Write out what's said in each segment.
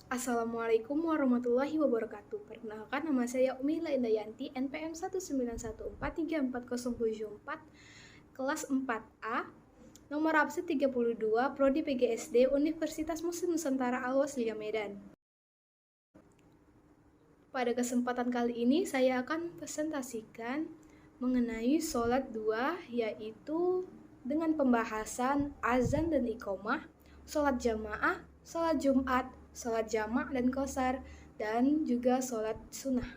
Assalamualaikum warahmatullahi wabarakatuh. Perkenalkan, nama saya Umi Laindayanti, NPM 191434074, kelas 4A, nomor absen 32, Prodi PGSD, Universitas Muslim Nusantara Al-Wasliyah Medan. Pada kesempatan kali ini saya akan presentasikan mengenai sholat dua, yaitu dengan pembahasan azan dan iqomah, sholat jamaah, sholat Jumat, sholat jamak dan qashar, dan juga sholat sunnah.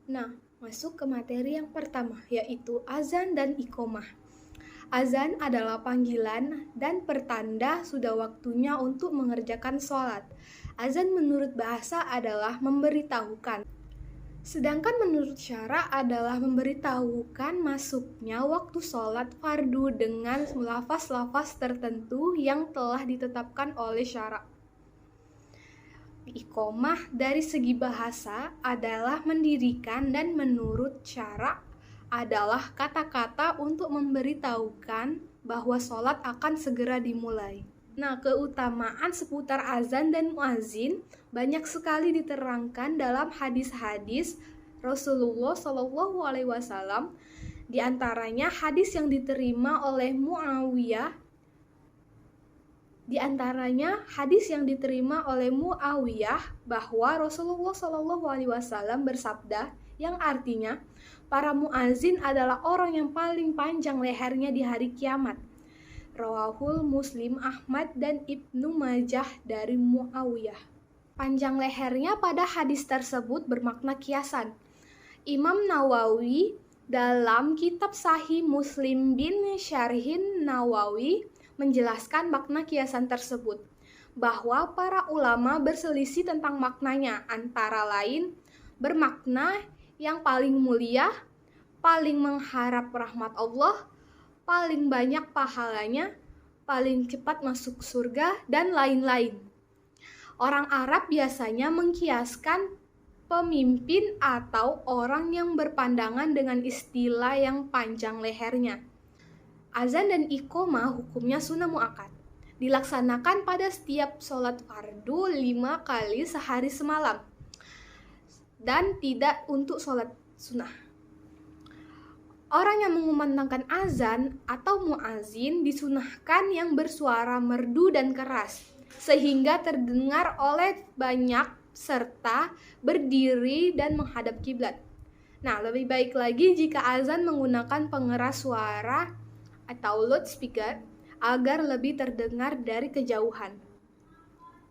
Nah, masuk ke materi yang pertama, yaitu azan dan iqomah. Azan adalah panggilan dan pertanda sudah waktunya untuk mengerjakan sholat. Azan menurut bahasa adalah memberitahukan. Sedangkan menurut syara adalah memberitahukan masuknya waktu sholat fardu dengan lafaz-lafaz tertentu yang telah ditetapkan oleh syara. Iqomah dari segi bahasa adalah mendirikan dan menurut syara adalah kata-kata untuk memberitahukan bahwa sholat akan segera dimulai. Nah, keutamaan seputar azan dan muazin banyak sekali diterangkan dalam hadis-hadis Rasulullah SAW. Di antaranya hadis yang diterima oleh Muawiyah bahwa Rasulullah SAW bersabda, yang artinya para muazin adalah orang yang paling panjang lehernya di hari kiamat. Rawahul Muslim, Ahmad, dan Ibnu Majah dari Muawiyah. Panjang lehernya pada hadis tersebut bermakna kiasan. Imam Nawawi dalam kitab Sahih Muslim bin Syarhin Nawawi menjelaskan makna kiasan tersebut, bahwa para ulama berselisih tentang maknanya, antara lain bermakna yang paling mulia, paling mengharap rahmat Allah, paling banyak pahalanya, paling cepat masuk surga, dan lain-lain. Orang Arab biasanya mengkiaskan pemimpin atau orang yang berpandangan dengan istilah yang panjang lehernya. Azan dan iqomah hukumnya sunnah muakkad. Dilaksanakan pada setiap sholat fardu 5 kali sehari semalam, dan tidak untuk sholat sunnah. Orang yang mengumandangkan azan atau muazin disunahkan yang bersuara merdu dan keras, sehingga terdengar oleh banyak serta berdiri dan menghadap kiblat. Nah, lebih baik lagi jika azan menggunakan pengeras suara atau loudspeaker agar lebih terdengar dari kejauhan.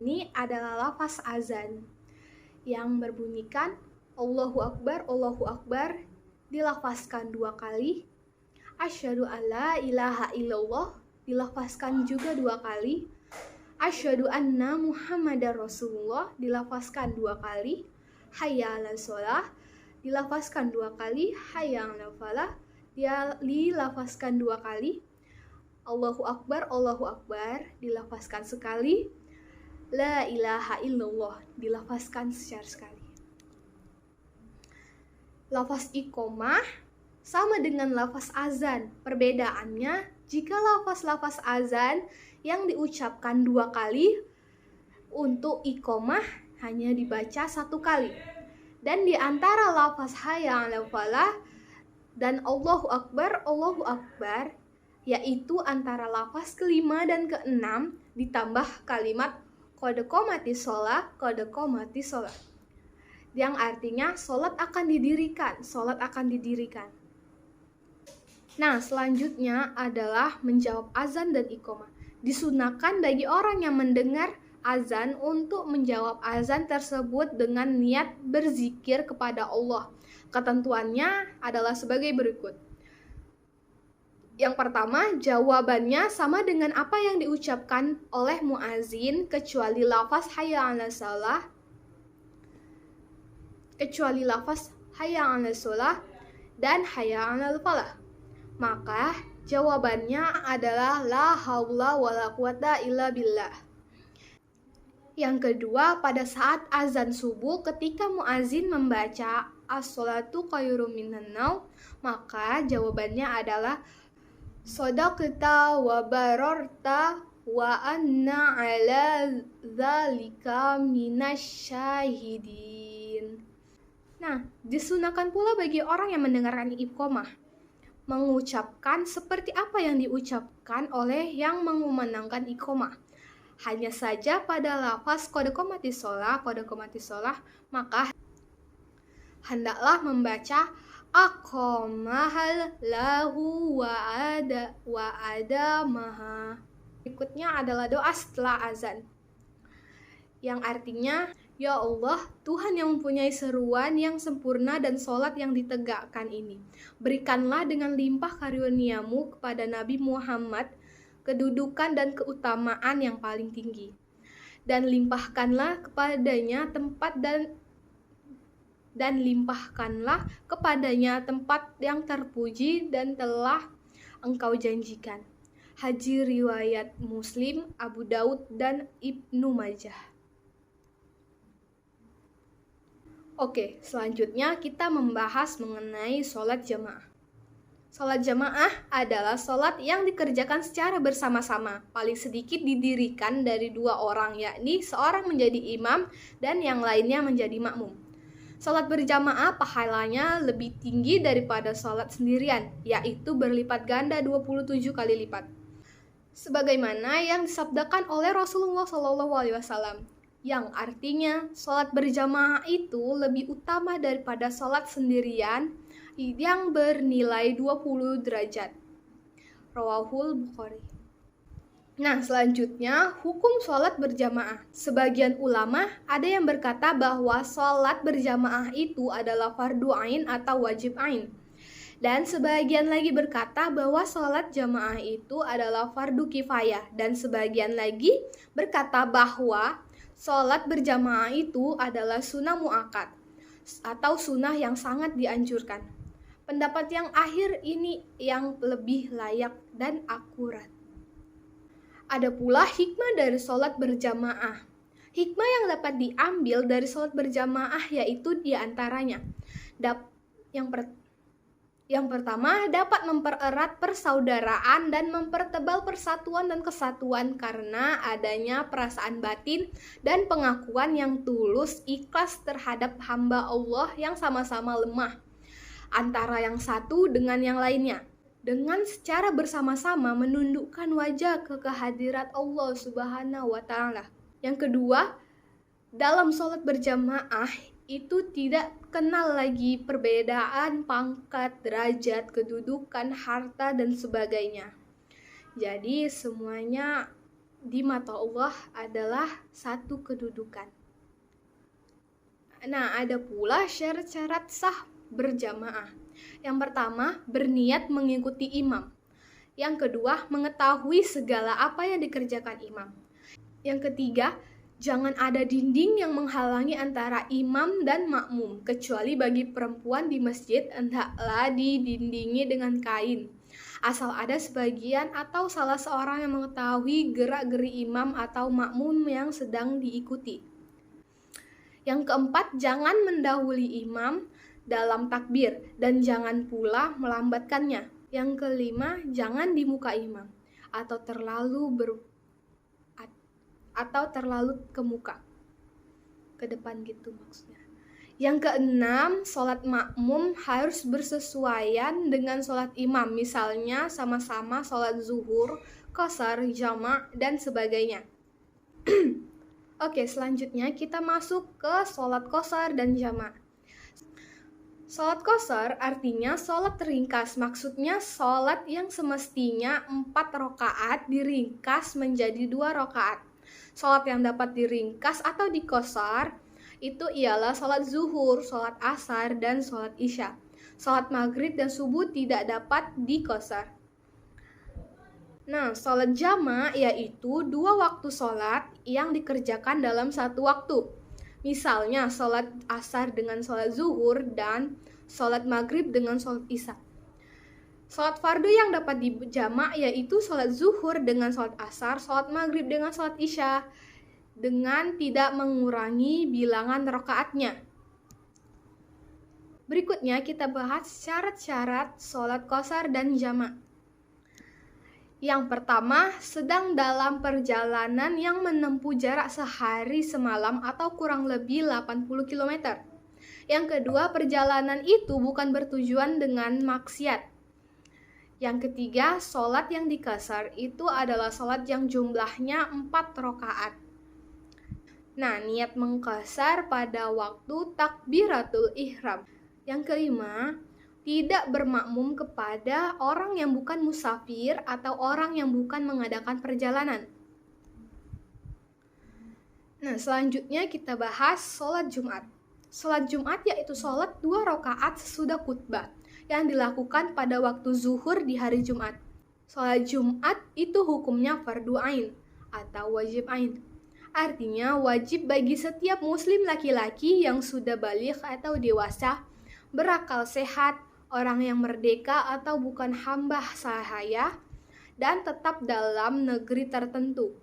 Ini adalah lafaz azan yang berbunyikan Allahu Akbar, Allahu Akbar, dilafazkan 2 kali. Asyhadu alla ilaha illallah dilafazkan juga 2 kali. Asyhadu anna Muhammadar Rasulullah dilafazkan 2 kali. Hayya 'alas shalah dilafazkan 2 kali. Hayya 'alal falah dilafazkan 2 kali. Allahu Akbar dilafazkan sekali. La ilaha illallah dilafazkan secara sekali. Lafaz iqomah sama dengan lafaz azan. Perbedaannya, jika lafaz-lafaz azan yang diucapkan 2 kali, untuk iqomah hanya dibaca 1 kali. Dan di antara lafaz hayya 'alal falah dan Allahu Akbar, yaitu antara lafaz ke-5 dan ke-6 ditambah kalimat qad qomatis shalah, yang artinya sholat akan didirikan. Nah, selanjutnya adalah menjawab azan dan iqomah. Disunahkan bagi orang yang mendengar azan untuk menjawab azan tersebut dengan niat berzikir kepada Allah. Ketentuannya adalah sebagai berikut. Yang pertama, jawabannya sama dengan apa yang diucapkan oleh muazin kecuali lafaz hayya 'alas shalah dan hayya 'alal falah. Maka jawabannya adalah la haula wala quwata illa billah. Yang kedua, pada saat azan subuh ketika muazin membaca as-sholatu khairum minan naum, maka jawabannya adalah shadaqta wa bararta wa anna ala dzalika minasyahidin. Nah, disunahkan pula bagi orang yang mendengarkan iqamah mengucapkan seperti apa yang diucapkan oleh yang mengumandangkan iqamah. Hanya saja pada lafaz qad qamatis shalah, maka hendaklah membaca aqamahal lahu wa adamaha. Berikutnya adalah doa setelah azan, yang artinya, ya Allah, Tuhan yang mempunyai seruan yang sempurna dan sholat yang ditegakkan ini, berikanlah dengan limpah karunia-Mu kepada Nabi Muhammad kedudukan dan keutamaan yang paling tinggi, dan limpahkanlah kepadanya tempat yang terpuji dan telah Engkau janjikan. Haji riwayat Muslim, Abu Daud, dan Ibnu Majah. Oke, selanjutnya kita membahas mengenai sholat jamaah. Sholat jamaah adalah sholat yang dikerjakan secara bersama-sama, paling sedikit didirikan dari 2 orang, yakni seorang menjadi imam dan yang lainnya menjadi makmum. Sholat berjamaah pahalanya lebih tinggi daripada sholat sendirian, yaitu berlipat ganda 27 kali lipat. Sebagaimana yang disabdakan oleh Rasulullah SAW, yang artinya sholat berjamaah itu lebih utama daripada sholat sendirian yang bernilai 20 derajat. Rawahul Bukhari. Nah, selanjutnya hukum sholat berjamaah. Sebagian ulama ada yang berkata bahwa sholat berjamaah itu adalah fardu ain atau wajib ain. Dan sebagian lagi berkata bahwa sholat jamaah itu adalah fardu kifayah. Dan sebagian lagi berkata bahwa sholat berjamaah itu adalah sunnah mu'akkad atau sunnah yang sangat dianjurkan. Pendapat yang akhir ini yang lebih layak dan akurat. Ada pula hikmah dari sholat berjamaah. Hikmah yang dapat diambil dari sholat berjamaah yaitu diantaranya. Yang pertama, dapat mempererat persaudaraan dan mempertebal persatuan dan kesatuan karena adanya perasaan batin dan pengakuan yang tulus ikhlas terhadap hamba Allah yang sama-sama lemah antara yang satu dengan yang lainnya, dengan secara bersama-sama menundukkan wajah ke kehadirat Allah Subhanahu wa Ta'ala. Yang kedua, dalam sholat berjamaah itu tidak kenal lagi perbedaan pangkat, derajat, kedudukan, harta, dan sebagainya. Jadi semuanya di mata Allah adalah satu kedudukan. Nah, ada pula syarat-syarat sah berjamaah. Yang pertama, berniat mengikuti imam. Yang kedua, mengetahui segala apa yang dikerjakan imam. Yang ketiga, jangan ada dinding yang menghalangi antara imam dan makmum, kecuali bagi perempuan di masjid hendaklah didindingi dengan kain. Asal ada sebagian atau salah seorang yang mengetahui gerak-geri imam atau makmum yang sedang diikuti. Yang keempat, jangan mendahului imam dalam takbir dan jangan pula melambatkannya. Yang kelima, jangan di muka imam atau terlalu ke muka, ke depan gitu maksudnya. Yang keenam, sholat makmum harus bersesuaian dengan sholat imam, misalnya sama-sama sholat zuhur, qashar, jama' dan sebagainya. Oke, selanjutnya kita masuk ke sholat qashar dan jama'. Sholat qashar artinya sholat ringkas, maksudnya sholat yang semestinya 4 rakaat diringkas menjadi 2 rakaat. Sholat yang dapat diringkas atau diqashar itu ialah sholat zuhur, sholat asar, dan sholat isya. Sholat maghrib dan subuh tidak dapat diqashar. Nah, sholat jama' yaitu 2 waktu sholat yang dikerjakan dalam 1 waktu. Misalnya sholat asar dengan sholat zuhur dan sholat maghrib dengan sholat isya. Sholat fardu yang dapat dijamak yaitu sholat zuhur dengan sholat asar, sholat maghrib dengan sholat isya, dengan tidak mengurangi bilangan rakaatnya. Berikutnya kita bahas syarat-syarat sholat qashar dan jamak. Yang pertama, sedang dalam perjalanan yang menempuh jarak sehari semalam atau kurang lebih 80 km. Yang kedua, perjalanan itu bukan bertujuan dengan maksiat. Yang ketiga, sholat yang dikasar itu adalah sholat yang jumlahnya 4 rakaat. Nah, niat mengkasar pada waktu takbiratul ihram. Yang kelima, tidak bermakmum kepada orang yang bukan musafir atau orang yang bukan mengadakan perjalanan. Nah, selanjutnya kita bahas sholat Jumat. Sholat Jumat yaitu sholat 2 rakaat sesudah khutbah yang dilakukan pada waktu zuhur di hari Jumat. Sholat Jumat itu hukumnya fardu ain atau wajib ain. Artinya wajib bagi setiap muslim laki-laki yang sudah baligh atau dewasa, berakal sehat, orang yang merdeka atau bukan hamba sahaya, dan tetap dalam negeri tertentu.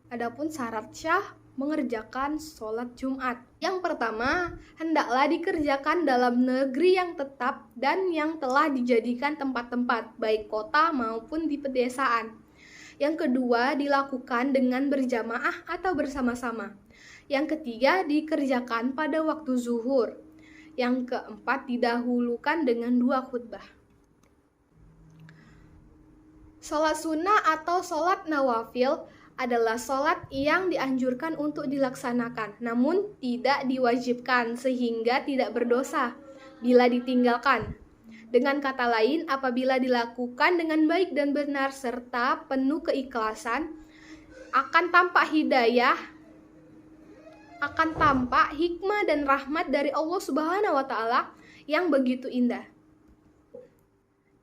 Adapun syarat syah mengerjakan sholat Jumat. Yang pertama, hendaklah dikerjakan dalam negeri yang tetap dan yang telah dijadikan tempat-tempat, baik kota maupun di pedesaan. Yang kedua, dilakukan dengan berjamaah atau bersama-sama. Yang ketiga, dikerjakan pada waktu zuhur. Yang keempat, didahulukan dengan 2 khutbah. Sholat sunnah atau sholat nawafil adalah sholat yang dianjurkan untuk dilaksanakan, namun tidak diwajibkan sehingga tidak berdosa bila ditinggalkan. Dengan kata lain, apabila dilakukan dengan baik dan benar serta penuh keikhlasan, akan tampak hidayah, akan tampak hikmah dan rahmat dari Allah Subhanahu wa Ta'ala yang begitu indah.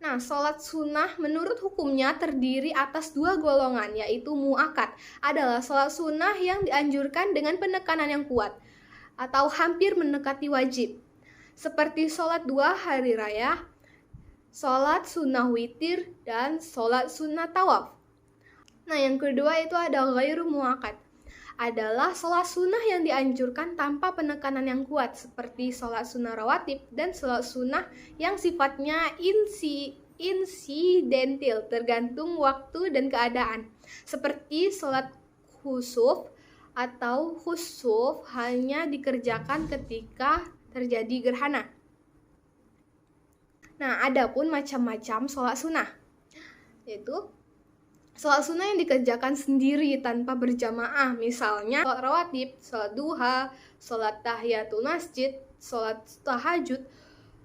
Nah, sholat sunnah menurut hukumnya terdiri atas 2 golongan, yaitu mu'akkad adalah sholat sunnah yang dianjurkan dengan penekanan yang kuat atau hampir mendekati wajib, seperti sholat 2 hari raya, sholat sunnah witir, dan sholat sunnah tawaf. Nah, yang kedua itu ada ghairu mu'akkad, adalah sholat sunnah yang dianjurkan tanpa penekanan yang kuat, seperti sholat sunnah rawatib dan sholat sunnah yang sifatnya insidentil, tergantung waktu dan keadaan, seperti sholat khusuf atau khusuf hanya dikerjakan ketika terjadi gerhana. Nah, adapun macam-macam sholat sunnah, yaitu sholat sunnah yang dikerjakan sendiri tanpa berjamaah, misalnya sholat rawatib, sholat duha, sholat tahiyatul masjid, sholat tahajud,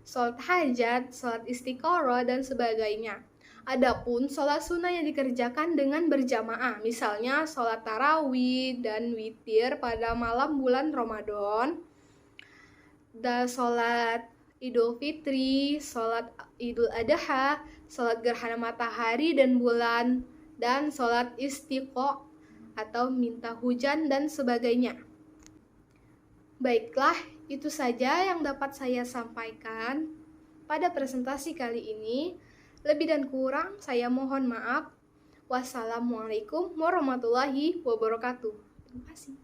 sholat hajat, sholat istiqoroh, dan sebagainya. Adapun sholat sunnah yang dikerjakan dengan berjamaah, misalnya sholat tarawih dan witir pada malam bulan Ramadan, dan sholat Idul Fitri, sholat Idul Adha, sholat gerhana matahari dan bulan, dan sholat istiqo atau minta hujan dan sebagainya. Baiklah, itu saja yang dapat saya sampaikan pada presentasi kali ini. Lebih dan kurang saya mohon maaf. Wassalamualaikum warahmatullahi wabarakatuh. Terima kasih.